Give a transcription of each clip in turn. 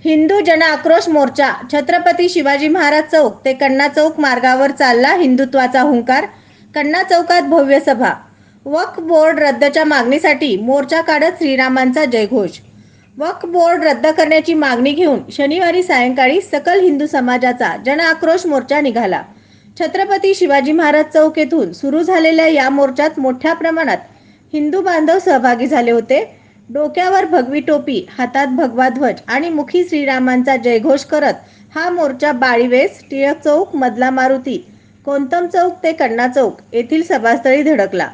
हिंदू जन आक्रोश मोर्चा छत्रपती शिवाजी महाराज चौक ते कण्णा चौक मार्गावर चालला हिंदुत्वाचा हुंकार। कण्णा चौकात भव्य सभा। वक्फ बोर्ड रद्दच्या मागणीसाठी मोर्चा काढत श्रीरामांचा जयघोष। वक्फ बोर्ड रद्द करण्याची मागणी घेऊन शनिवारी सायंकाळी सकल हिंदू समाजाचा जन आक्रोश मोर्चा निघाला। छत्रपती शिवाजी महाराज चौक येथून सुरू झालेल्या या मोर्चात मोठ्या प्रमाणात हिंदू बांधव सहभागी झाले होते। डोक्यावर भगवी टोपी, हातात भगवा ध्वज आणि मुखी श्रीरामांचा जयघोष करत हा मोर्चा बाळीवेस, टिळक चौक, मधला मारुती, कोंतम चौक ते कण्णा चौक येथील सभास्थळी धडकला।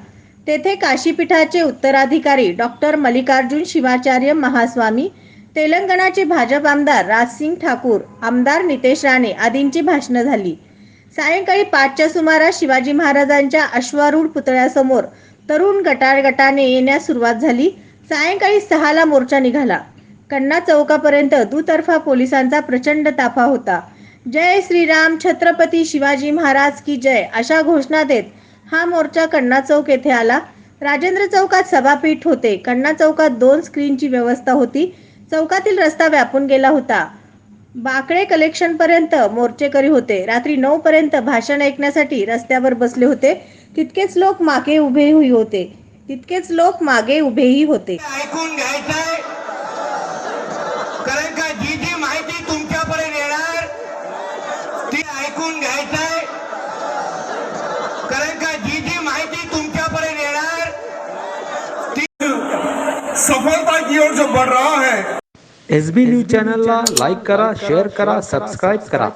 तेथे काशीपीठाचे उत्तराधिकारी डॉक्टर मल्लिकार्जुन शिवाचार्य महास्वामी, तेलंगणाचे भाजप आमदार राजसिंग ठाकूर, आमदार नितेश राणे आदींची भाषणे झाली। सायंकाळी 5च्या सुमारास शिवाजी महाराजांच्या अश्वारूढ पुतळ्यासमोर तरुण गटागटाने येण्यास सुरुवात झाली। सायंकाळी 6ला मोर्चा निघाला। कण्णा चौकापर्यंत दुतर्फा पोलिसांचा प्रचंड ताफा होता। जय श्रीराम, छत्रपती शिवाजी महाराज की जय अशा घोषणा देत हा मोर्चा कण्णा चौक येथे आला। राजेंद्र चौकात सभापीठ होते। कण्णा चौकात 2 स्क्रीनची व्यवस्था होती। चौकातील रस्ता व्यापून गेला होता। बाकडे कलेक्शन पर्यंत मोर्चेकरी होते। रात्री 9 पर्यंत भाषण ऐकण्यासाठी रस्त्यावर बसले होते। तितकेच लोक मागे उभेही होते। ऐकून घ्यायचंय, कारण का जी जी माहिती तुमच्यापर्यंत येणार ती ऐकून घ्यायचंय, कारण का जी जी माहिती तुमच्यापर्यंत येणार ती सफलता की ओर जो बढ़ रहा है। SB न्यूज चॅनलला लाईक करा, शेअर करा, सबस्क्राईब करा।